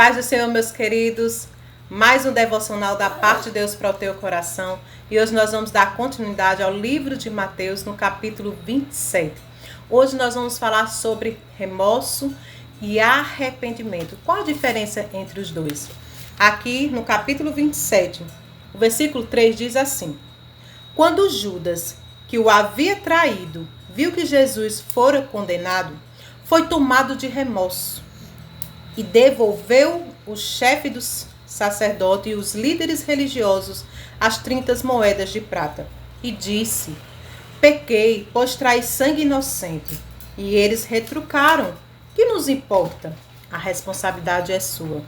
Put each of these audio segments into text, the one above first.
Paz do Senhor, meus queridos, mais um devocional da parte de Deus para o teu coração. E hoje nós vamos dar continuidade ao livro de Mateus, no capítulo 27. Hoje nós vamos falar sobre remorso e arrependimento. Qual a diferença entre os dois? Aqui no capítulo 27, o versículo 3 diz assim: Quando Judas, que o havia traído, viu que Jesus fora condenado, foi tomado de remorso e devolveu o chefe dos sacerdotes e os líderes religiosos as 30 moedas de prata. E disse: Pequei, pois traí sangue inocente. E eles retrucaram: Que nos importa? A responsabilidade é sua.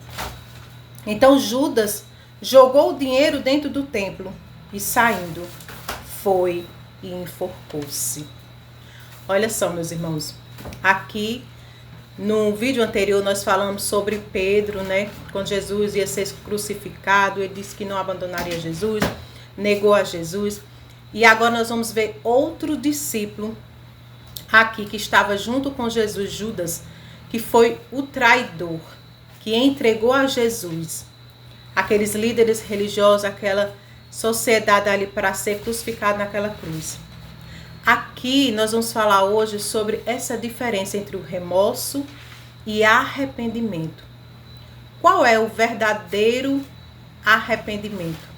Então Judas jogou o dinheiro dentro do templo e, saindo, foi e enforcou-se. Olha só, meus irmãos, aqui no vídeo anterior nós falamos sobre Pedro, né? Quando Jesus ia ser crucificado, ele disse que não abandonaria Jesus, negou a Jesus. E agora nós vamos ver outro discípulo aqui que estava junto com Jesus, Judas, que foi o traidor, que entregou a Jesus, aqueles líderes religiosos, aquela sociedade ali para ser crucificado naquela cruz. Aqui nós vamos falar hoje sobre essa diferença entre o remorso e arrependimento. Qual é o verdadeiro arrependimento?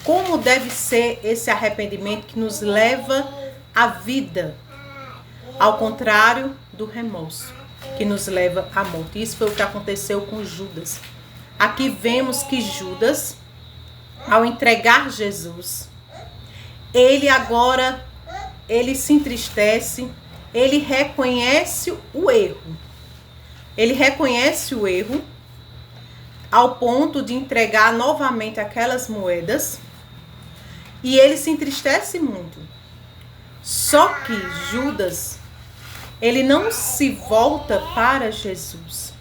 Como deve ser esse arrependimento que nos leva à vida, ao contrário do remorso, que nos leva à morte. Isso foi o que aconteceu com Judas. Aqui vemos que Judas, ao entregar Jesus, ele se entristece, ele reconhece o erro. Ele reconhece o erro ao ponto de entregar novamente aquelas moedas e ele se entristece muito. Só que Judas, ele não se volta para Jesus.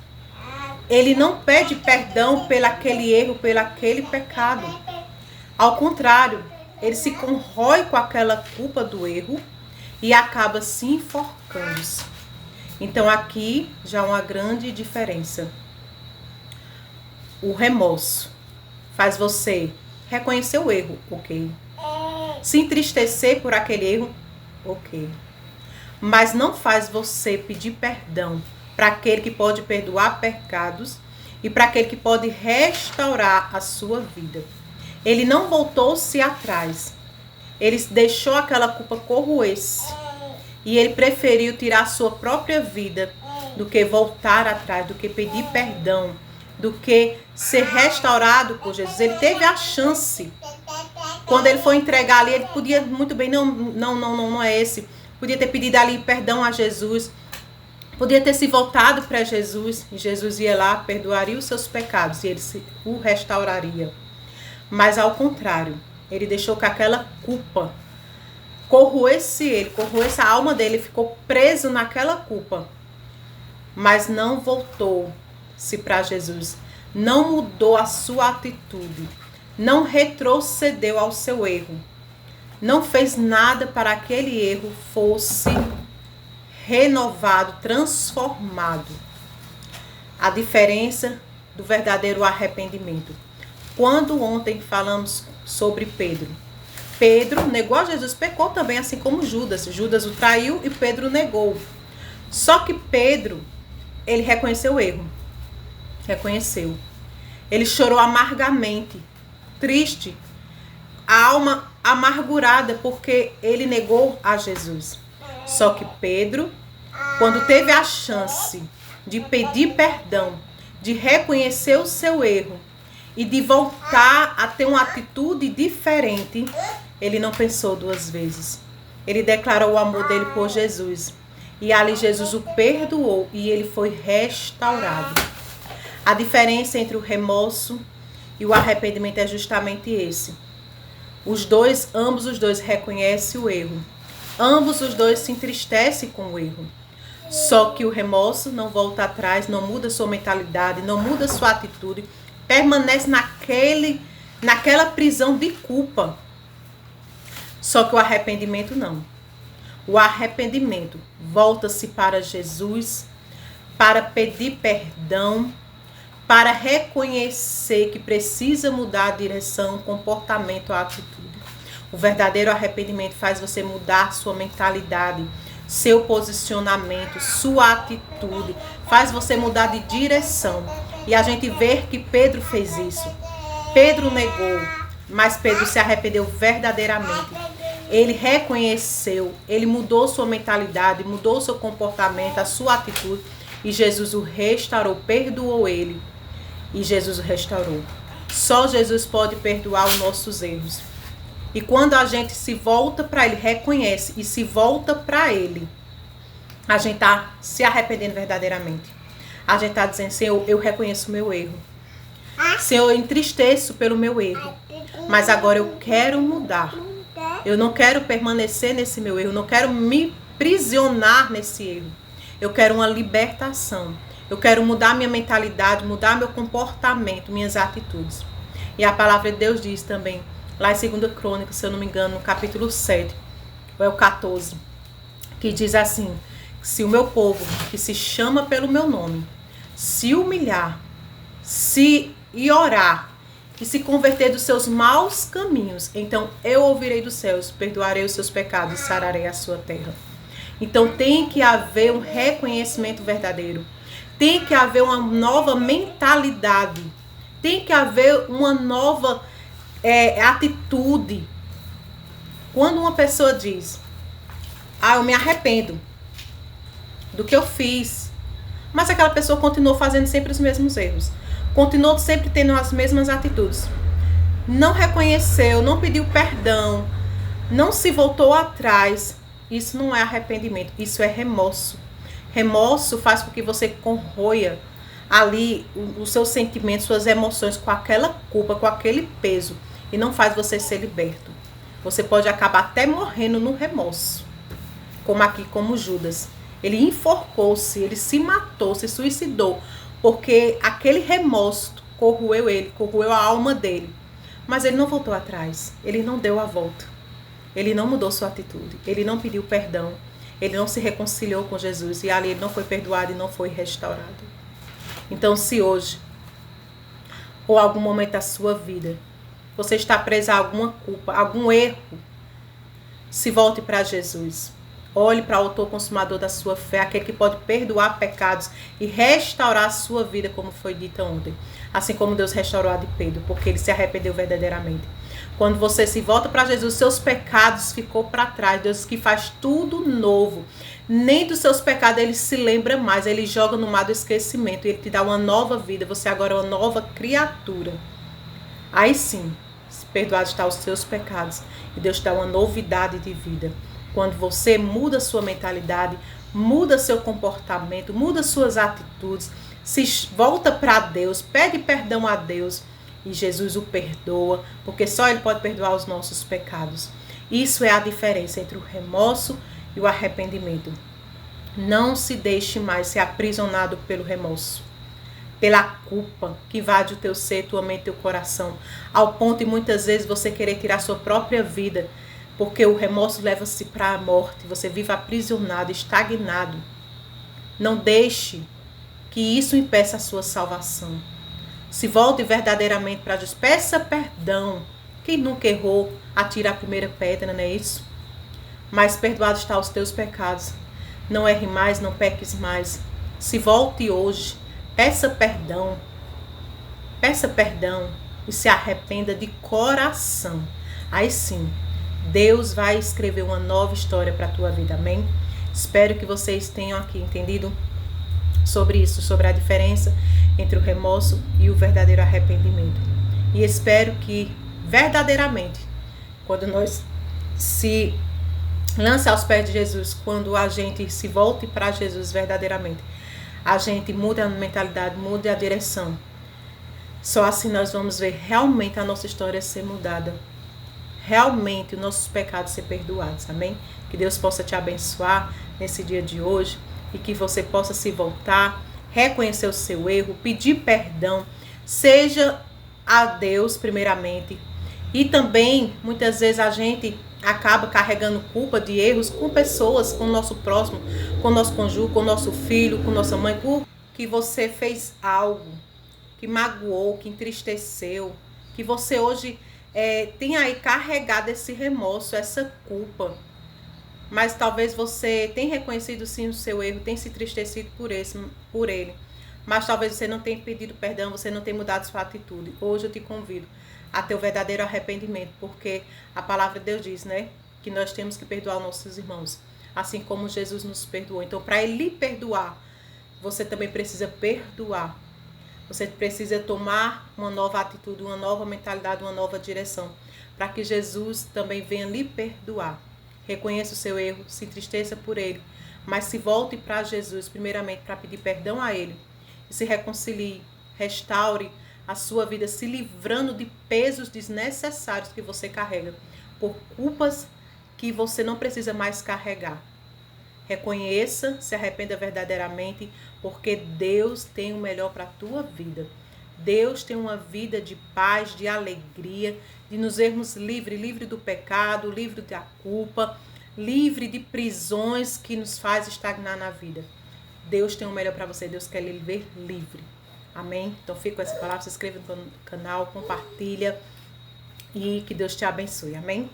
Ele não pede perdão pelo aquele erro, pelo aquele pecado. Ao contrário, ele se corrói com aquela culpa do erro e acaba se enforcando-se. Então aqui já uma grande diferença. O remorso faz você reconhecer o erro, ok. Se entristecer por aquele erro, ok. Mas não faz você pedir perdão para aquele que pode perdoar pecados e para aquele que pode restaurar a sua vida. Ele não voltou-se atrás. Ele deixou aquela culpa corroer-se. E ele preferiu tirar a sua própria vida do que voltar atrás, do que pedir perdão, do que ser restaurado por Jesus. Ele teve a chance. Quando ele foi entregar ali, ele podia muito bem, não é esse. Podia ter pedido ali perdão a Jesus. Podia ter se voltado para Jesus. E Jesus ia lá, perdoaria os seus pecados e ele o restauraria. Mas ao contrário, ele deixou que aquela culpa corroesse a alma dele, ficou preso naquela culpa. Mas não voltou-se para Jesus, não mudou a sua atitude, não retrocedeu ao seu erro, não fez nada para que aquele erro fosse renovado, transformado. A diferença do verdadeiro arrependimento. Quando ontem falamos sobre Pedro. Pedro negou a Jesus, pecou também, assim como Judas. Judas o traiu e Pedro negou. Só que Pedro, ele reconheceu o erro. Reconheceu. Ele chorou amargamente, triste, a alma amargurada, porque ele negou a Jesus. Só que Pedro, quando teve a chance de pedir perdão, de reconhecer o seu erro, e de voltar a ter uma atitude diferente, ele não pensou duas vezes. Ele declarou o amor dele por Jesus. E ali Jesus o perdoou e ele foi restaurado. A diferença entre o remorso e o arrependimento é justamente esse. Ambos os dois reconhecem o erro. Ambos os dois se entristecem com o erro. Só que o remorso não volta atrás, não muda sua mentalidade, não muda sua atitude, permanece naquela prisão de culpa. Só que o arrependimento não. O arrependimento volta-se para Jesus para pedir perdão, para reconhecer que precisa mudar a direção, o comportamento, a atitude. O verdadeiro arrependimento faz você mudar sua mentalidade, seu posicionamento, sua atitude, faz você mudar de direção. E a gente vê que Pedro fez isso. Pedro negou, mas Pedro se arrependeu verdadeiramente. Ele reconheceu, ele mudou sua mentalidade, mudou seu comportamento, a sua atitude, e Jesus o restaurou, perdoou ele, e Jesus o restaurou. Só Jesus pode perdoar os nossos erros. E quando a gente se volta para ele, reconhece e se volta para ele, a gente está se arrependendo verdadeiramente. A gente está dizendo, Senhor, eu reconheço o meu erro. Senhor, eu entristeço pelo meu erro. Mas agora eu quero mudar. Eu não quero permanecer nesse meu erro. Eu não quero me prisionar nesse erro. Eu quero uma libertação. Eu quero mudar minha mentalidade, mudar meu comportamento, minhas atitudes. E a palavra de Deus diz também, lá em 2 Crônicas, se eu não me engano, no capítulo 7, ou é o 14, que diz assim, se o meu povo, que se chama pelo meu nome, se humilhar, e orar, e se converter dos seus maus caminhos, então eu ouvirei dos céus, perdoarei os seus pecados e sararei a sua terra. Então tem que haver um reconhecimento verdadeiro. Tem que haver uma nova mentalidade. Tem que haver uma nova atitude. Quando uma pessoa diz, eu me arrependo do que eu fiz, mas aquela pessoa continuou fazendo sempre os mesmos erros. Continuou sempre tendo as mesmas atitudes. Não reconheceu, não pediu perdão, não se voltou atrás. Isso não é arrependimento, isso é remorso. Remorso faz com que você corroia ali os seus sentimentos, suas emoções com aquela culpa, com aquele peso. E não faz você ser liberto. Você pode acabar até morrendo no remorso. Como aqui, como Judas. Ele enforcou-se, ele se matou, se suicidou. Porque aquele remorso corroeu ele, corroeu a alma dele. Mas ele não voltou atrás, ele não deu a volta. Ele não mudou sua atitude, ele não pediu perdão, ele não se reconciliou com Jesus e ali ele não foi perdoado e não foi restaurado. Então, se hoje, ou algum momento da sua vida, você está preso a alguma culpa, algum erro, se volte para Jesus. Olhe para o autor consumador da sua fé, aquele que pode perdoar pecados e restaurar a sua vida, como foi dito ontem. Assim como Deus restaurou a de Pedro, porque ele se arrependeu verdadeiramente. Quando você se volta para Jesus, seus pecados ficou para trás. Deus que faz tudo novo. Nem dos seus pecados ele se lembra mais. Ele joga no mar do esquecimento e ele te dá uma nova vida. Você agora é uma nova criatura. Aí sim, perdoados estão os seus pecados. E Deus te dá uma novidade de vida. Quando você muda sua mentalidade, muda seu comportamento, muda suas atitudes, se volta para Deus, pede perdão a Deus e Jesus o perdoa, porque só Ele pode perdoar os nossos pecados. Isso é a diferença entre o remorso e o arrependimento. Não se deixe mais ser aprisionado pelo remorso, pela culpa que invade o teu ser, tua mente e teu coração, ao ponto de muitas vezes você querer tirar sua própria vida, porque o remorso leva-se para a morte, você vive aprisionado, estagnado. Não deixe que isso impeça a sua salvação. Se volte verdadeiramente para Deus, peça perdão. Quem nunca errou, atira a primeira pedra, não é isso? Mas perdoado está os teus pecados. Não erre mais, não peques mais. Se volte hoje, peça perdão e se arrependa de coração. Aí sim, Deus vai escrever uma nova história para a tua vida, amém? Espero que vocês tenham aqui entendido sobre isso, sobre a diferença entre o remorso e o verdadeiro arrependimento. E espero que verdadeiramente, quando nós se lança aos pés de Jesus, quando a gente se volte para Jesus verdadeiramente, a gente muda a mentalidade, muda a direção. Só assim nós vamos ver realmente a nossa história ser mudada. Realmente os nossos pecados ser perdoados, amém? Que Deus possa te abençoar nesse dia de hoje e que você possa se voltar, reconhecer o seu erro, pedir perdão, seja a Deus primeiramente. E também, muitas vezes a gente acaba carregando culpa de erros com pessoas, com o nosso próximo, com o nosso cônjuge, com o nosso filho, com nossa mãe, porque você fez algo que magoou, que entristeceu, que você hoje tem aí carregado esse remorso, essa culpa. Mas talvez você tenha reconhecido sim o seu erro, tenha se entristecido por ele. Mas talvez você não tenha pedido perdão, você não tenha mudado sua atitude. Hoje eu te convido a ter o verdadeiro arrependimento, porque a palavra de Deus diz, né, que nós temos que perdoar os nossos irmãos, assim como Jesus nos perdoou. Então, para ele lhe perdoar, você também precisa perdoar. Você precisa tomar uma nova atitude, uma nova mentalidade, uma nova direção, para que Jesus também venha lhe perdoar. Reconheça o seu erro, se entristeça por ele, mas se volte para Jesus, primeiramente para pedir perdão a ele, e se reconcilie, restaure a sua vida, se livrando de pesos desnecessários que você carrega, por culpas que você não precisa mais carregar. Reconheça, se arrependa verdadeiramente, porque Deus tem o melhor para a tua vida. Deus tem uma vida de paz, de alegria, de nos vermos livre do pecado, livre da culpa, livre de prisões que nos faz estagnar na vida. Deus tem o melhor para você, Deus quer lhe ver livre. Amém? Então fica com essa palavra, se inscreva no canal, compartilha e que Deus te abençoe. Amém?